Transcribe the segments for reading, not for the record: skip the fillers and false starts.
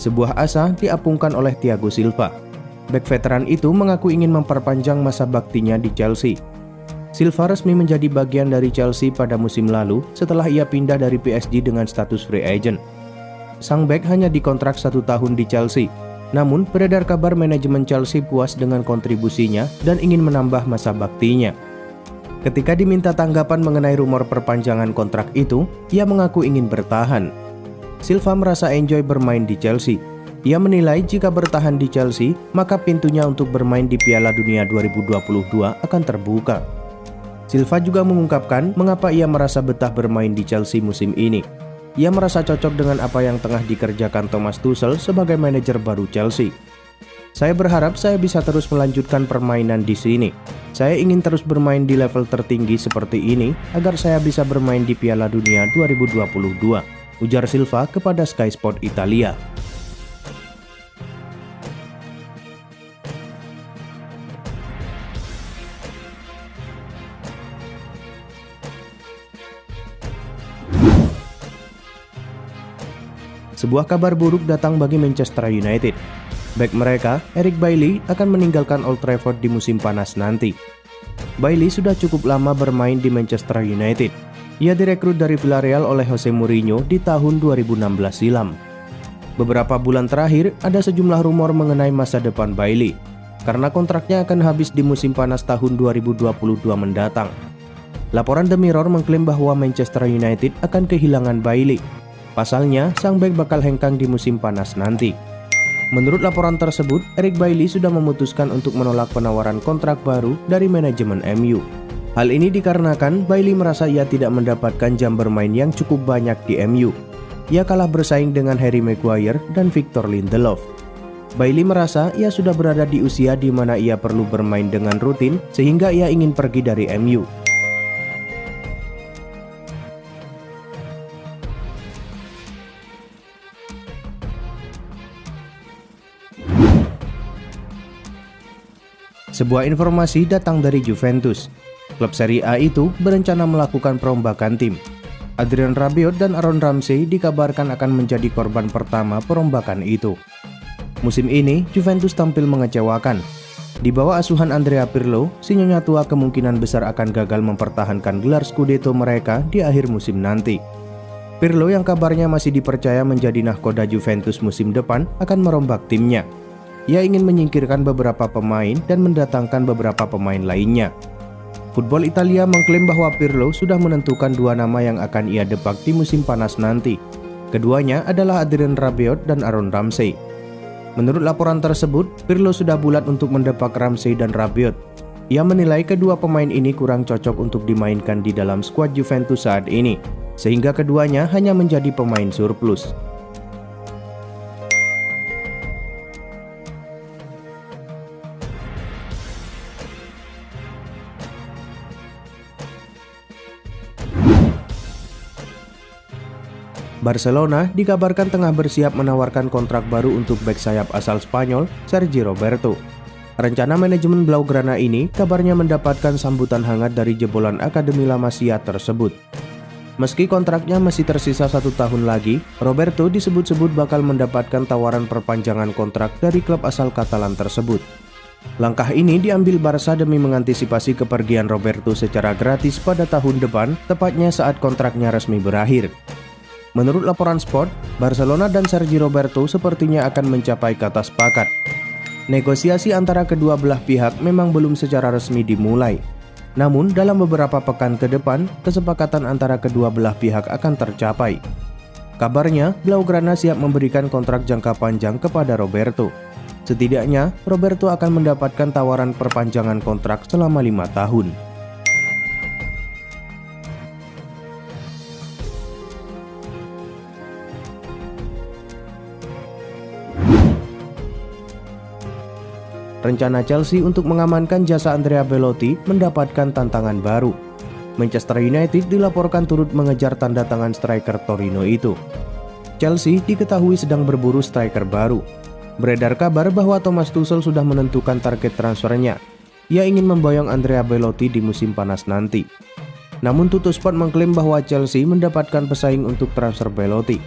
Sebuah asa diapungkan oleh Thiago Silva. Bek veteran itu mengaku ingin memperpanjang masa baktinya di Chelsea. Silva resmi menjadi bagian dari Chelsea pada musim lalu setelah ia pindah dari PSG dengan status free agent. Sang bek hanya dikontrak 1 tahun di Chelsea. Namun, beredar kabar manajemen Chelsea puas dengan kontribusinya dan ingin menambah masa baktinya. Ketika diminta tanggapan mengenai rumor perpanjangan kontrak itu, ia mengaku ingin bertahan. Silva merasa enjoy bermain di Chelsea. Ia menilai jika bertahan di Chelsea, maka pintunya untuk bermain di Piala Dunia 2022 akan terbuka. Silva juga mengungkapkan mengapa ia merasa betah bermain di Chelsea musim ini. Ia merasa cocok dengan apa yang tengah dikerjakan Thomas Tuchel sebagai manajer baru Chelsea. Saya berharap saya bisa terus melanjutkan permainan di sini. Saya ingin terus bermain di level tertinggi seperti ini agar saya bisa bermain di Piala Dunia 2022, ujar Silva kepada Sky Sport Italia. Sebuah kabar buruk datang bagi Manchester United. Bek mereka, Eric Bailly, akan meninggalkan Old Trafford di musim panas nanti. Bailly sudah cukup lama bermain di Manchester United. Ia direkrut dari Villarreal oleh Jose Mourinho di tahun 2016 silam. Beberapa bulan terakhir, ada sejumlah rumor mengenai masa depan Bailly, karena kontraknya akan habis di musim panas tahun 2022 mendatang. Laporan The Mirror mengklaim bahwa Manchester United akan kehilangan Bailly. Pasalnya, sang bek bakal hengkang di musim panas nanti. Menurut laporan tersebut, Eric Bailly sudah memutuskan untuk menolak penawaran kontrak baru dari manajemen MU. Hal ini dikarenakan Bailly merasa ia tidak mendapatkan jam bermain yang cukup banyak di MU. Ia kalah bersaing dengan Harry Maguire dan Victor Lindelof. Bailly merasa ia sudah berada di usia di mana ia perlu bermain dengan rutin sehingga ia ingin pergi dari MU. Sebuah informasi datang dari Juventus. Klub Serie A itu berencana melakukan perombakan tim. Adrien Rabiot dan Aaron Ramsey dikabarkan akan menjadi korban pertama perombakan itu. Musim ini, Juventus tampil mengecewakan. Di bawah asuhan Andrea Pirlo, si nyonya tua kemungkinan besar akan gagal mempertahankan gelar Scudetto mereka di akhir musim nanti. Pirlo yang kabarnya masih dipercaya menjadi nahkoda Juventus musim depan akan merombak timnya. Ia ingin menyingkirkan beberapa pemain dan mendatangkan beberapa pemain lainnya. Football Italia mengklaim bahwa Pirlo sudah menentukan 2 nama yang akan ia depak di musim panas nanti. Keduanya adalah Adrien Rabiot dan Aaron Ramsey. Menurut laporan tersebut, Pirlo sudah bulat untuk mendepak Ramsey dan Rabiot. Ia menilai kedua pemain ini kurang cocok untuk dimainkan di dalam skuad Juventus saat ini, sehingga keduanya hanya menjadi pemain surplus. Barcelona dikabarkan tengah bersiap menawarkan kontrak baru untuk bek sayap asal Spanyol, Sergi Roberto. Rencana manajemen Blaugrana ini kabarnya mendapatkan sambutan hangat dari jebolan Akademi La Masia tersebut. Meski kontraknya masih tersisa 1 tahun lagi, Roberto disebut-sebut bakal mendapatkan tawaran perpanjangan kontrak dari klub asal Katalan tersebut. Langkah ini diambil Barca demi mengantisipasi kepergian Roberto secara gratis pada tahun depan, tepatnya saat kontraknya resmi berakhir. Menurut laporan Sport, Barcelona dan Sergi Roberto sepertinya akan mencapai kata sepakat. Negosiasi antara kedua belah pihak memang belum secara resmi dimulai. Namun, dalam beberapa pekan ke depan, kesepakatan antara kedua belah pihak akan tercapai. Kabarnya, Blaugrana siap memberikan kontrak jangka panjang kepada Roberto. Setidaknya, Roberto akan mendapatkan tawaran perpanjangan kontrak selama 5 tahun. Rencana Chelsea untuk mengamankan jasa Andrea Belotti mendapatkan tantangan baru. Manchester United dilaporkan turut mengejar tanda tangan striker Torino itu. Chelsea diketahui sedang berburu striker baru. Beredar kabar bahwa Thomas Tuchel sudah menentukan target transfernya. Ia ingin memboyong Andrea Belotti di musim panas nanti. Namun Tuttosport mengklaim bahwa Chelsea mendapatkan pesaing untuk transfer Belotti.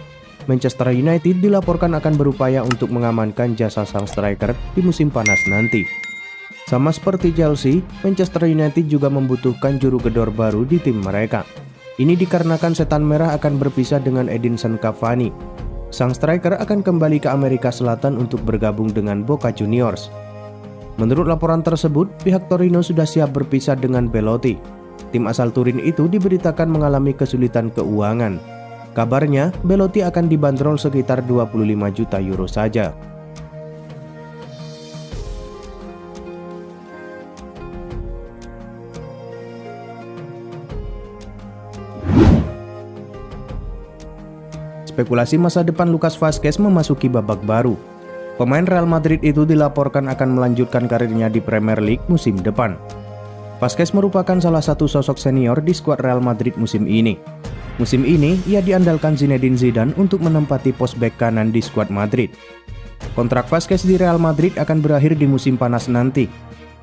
Manchester United dilaporkan akan berupaya untuk mengamankan jasa sang striker di musim panas nanti. Sama seperti Chelsea, Manchester United juga membutuhkan juru gedor baru di tim mereka. Ini dikarenakan Setan Merah akan berpisah dengan Edinson Cavani. Sang striker akan kembali ke Amerika Selatan untuk bergabung dengan Boca Juniors. Menurut laporan tersebut, pihak Torino sudah siap berpisah dengan Belotti. Tim asal Turin itu diberitakan mengalami kesulitan keuangan. Kabarnya, Belotti akan dibanderol sekitar 25 juta euro saja. Spekulasi masa depan Lucas Vazquez memasuki babak baru. Pemain Real Madrid itu dilaporkan akan melanjutkan karirnya di Premier League musim depan. Vazquez merupakan salah satu sosok senior di skuad Real Madrid musim ini. Musim ini, ia diandalkan Zinedine Zidane untuk menempati pos bek kanan di skuad Madrid. Kontrak Vazquez di Real Madrid akan berakhir di musim panas nanti.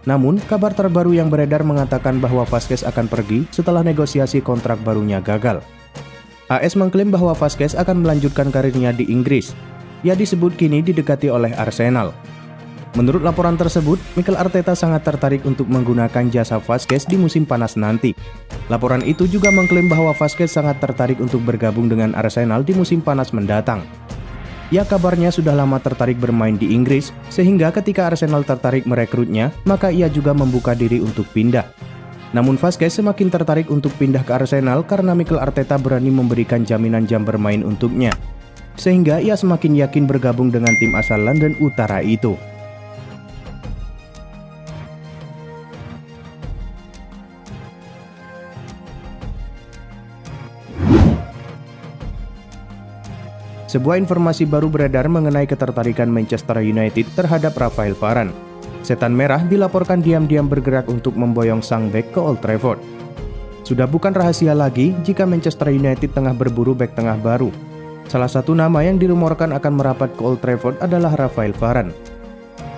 Namun, kabar terbaru yang beredar mengatakan bahwa Vazquez akan pergi setelah negosiasi kontrak barunya gagal. AS mengklaim bahwa Vazquez akan melanjutkan karirnya di Inggris. Ia disebut kini didekati oleh Arsenal. Menurut laporan tersebut, Mikel Arteta sangat tertarik untuk menggunakan jasa Vazquez di musim panas nanti. Laporan itu juga mengklaim bahwa Vazquez sangat tertarik untuk bergabung dengan Arsenal di musim panas mendatang. Ia kabarnya sudah lama tertarik bermain di Inggris, sehingga ketika Arsenal tertarik merekrutnya, maka ia juga membuka diri untuk pindah. Namun Vazquez semakin tertarik untuk pindah ke Arsenal karena Mikel Arteta berani memberikan jaminan jam bermain untuknya. Sehingga ia semakin yakin bergabung dengan tim asal London Utara itu. Sebuah informasi baru beredar mengenai ketertarikan Manchester United terhadap Rafael Varane. Setan Merah dilaporkan diam-diam bergerak untuk memboyong sang bek ke Old Trafford. Sudah bukan rahasia lagi jika Manchester United tengah berburu bek tengah baru. Salah satu nama yang dirumorkan akan merapat ke Old Trafford adalah Rafael Varane.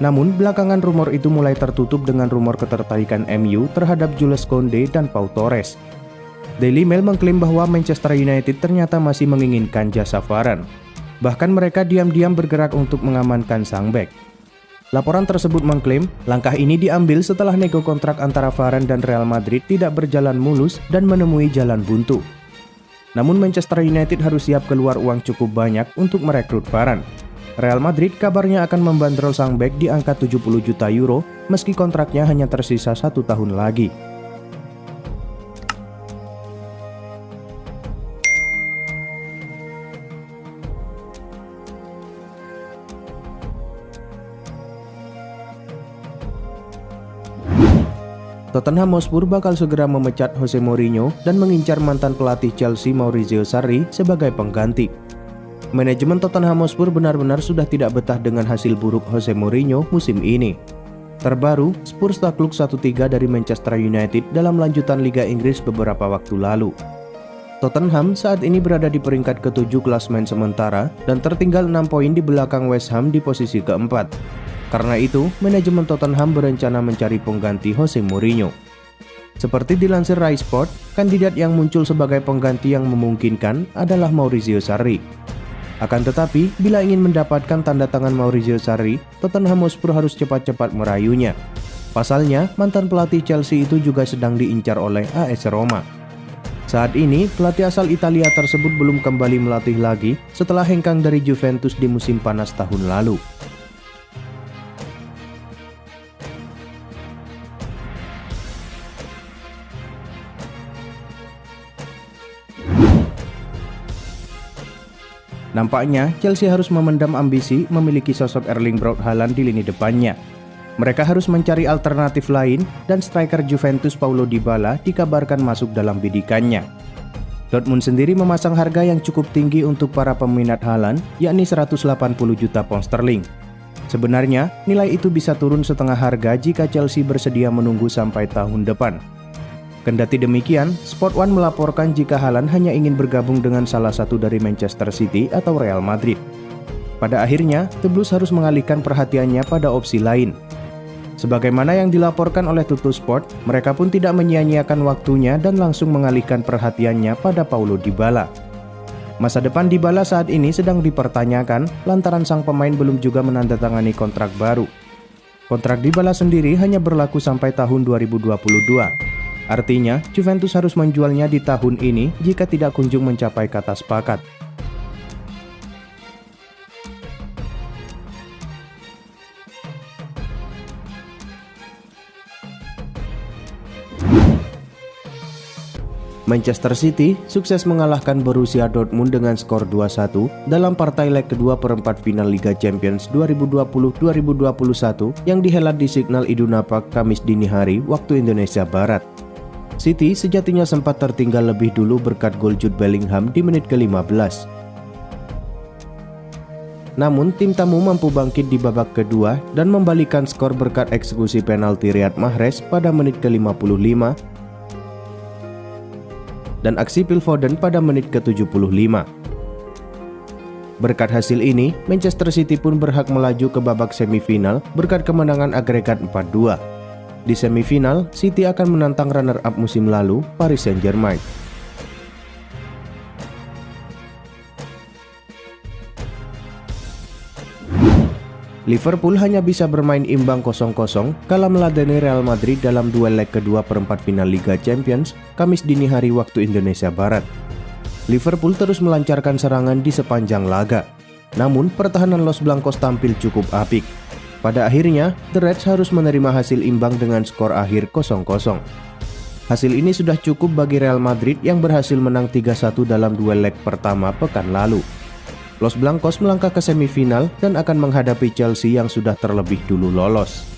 Namun, belakangan rumor itu mulai tertutup dengan rumor ketertarikan MU terhadap Jules Koundé dan Pau Torres. Daily Mail mengklaim bahwa Manchester United ternyata masih menginginkan jasa Varane. Bahkan mereka diam-diam bergerak untuk mengamankan sang bek. Laporan tersebut mengklaim langkah ini diambil setelah nego kontrak antara Varane dan Real Madrid tidak berjalan mulus dan menemui jalan buntu. Namun Manchester United harus siap keluar uang cukup banyak untuk merekrut Varane. Real Madrid kabarnya akan membandrol sang bek di angka 70 juta euro meski kontraknya hanya tersisa 1 tahun lagi. Tottenham Hotspur bakal segera memecat Jose Mourinho dan mengincar mantan pelatih Chelsea Maurizio Sarri sebagai pengganti. Manajemen Tottenham Hotspur benar-benar sudah tidak betah dengan hasil buruk Jose Mourinho musim ini. Terbaru, Spurs takluk 1-3 dari Manchester United dalam lanjutan Liga Inggris beberapa waktu lalu. Tottenham saat ini berada di peringkat ke-7 klasemen sementara dan tertinggal 6 poin di belakang West Ham di posisi keempat. Karena itu, manajemen Tottenham berencana mencari pengganti Jose Mourinho. Seperti dilansir Rai Sport, kandidat yang muncul sebagai pengganti yang memungkinkan adalah Maurizio Sarri. Akan tetapi, bila ingin mendapatkan tanda tangan Maurizio Sarri, Tottenham Hotspur harus cepat-cepat merayunya. Pasalnya, mantan pelatih Chelsea itu juga sedang diincar oleh AS Roma. Saat ini, pelatih asal Italia tersebut belum kembali melatih lagi setelah hengkang dari Juventus di musim panas tahun lalu. Nampaknya, Chelsea harus memendam ambisi memiliki sosok Erling Braut Haaland di lini depannya. Mereka harus mencari alternatif lain dan striker Juventus Paulo Dybala dikabarkan masuk dalam bidikannya. Dortmund sendiri memasang harga yang cukup tinggi untuk para peminat Haaland, yakni 180 juta pound sterling. Sebenarnya, nilai itu bisa turun setengah harga jika Chelsea bersedia menunggu sampai tahun depan. Kendati demikian, Sport One melaporkan jika Haaland hanya ingin bergabung dengan salah satu dari Manchester City atau Real Madrid. Pada akhirnya, The Blues harus mengalihkan perhatiannya pada opsi lain. Sebagaimana yang dilaporkan oleh Tuttosport, mereka pun tidak menyia-nyiakan waktunya dan langsung mengalihkan perhatiannya pada Paulo Dybala. Masa depan Dybala saat ini sedang dipertanyakan lantaran sang pemain belum juga menandatangani kontrak baru. Kontrak Dybala sendiri hanya berlaku sampai tahun 2022. Artinya, Juventus harus menjualnya di tahun ini jika tidak kunjung mencapai kata sepakat. Manchester City sukses mengalahkan Borussia Dortmund dengan skor 2-1 dalam partai leg kedua perempat final Liga Champions 2020-2021 yang dihelat di Signal Iduna Park Kamis dini hari waktu Indonesia Barat. City sejatinya sempat tertinggal lebih dulu berkat gol Jude Bellingham di menit ke-15. Namun tim tamu mampu bangkit di babak kedua dan membalikan skor berkat eksekusi penalti Riyad Mahrez pada menit ke-55 dan aksi Phil Foden pada menit ke-75. Berkat hasil ini, Manchester City pun berhak melaju ke babak semifinal berkat kemenangan agregat 4-2. Di semifinal, City akan menantang runner-up musim lalu, Paris Saint-Germain. Liverpool hanya bisa bermain imbang 0-0 kala meladeni Real Madrid dalam duel leg kedua perempat final Liga Champions Kamis dini hari waktu Indonesia Barat. Liverpool terus melancarkan serangan di sepanjang laga. Namun pertahanan Los Blancos tampil cukup apik. Pada akhirnya, The Reds harus menerima hasil imbang dengan skor akhir 0-0. Hasil ini sudah cukup bagi Real Madrid yang berhasil menang 3-1 dalam duel leg pertama pekan lalu. Los Blancos melangkah ke semifinal dan akan menghadapi Chelsea yang sudah terlebih dulu lolos.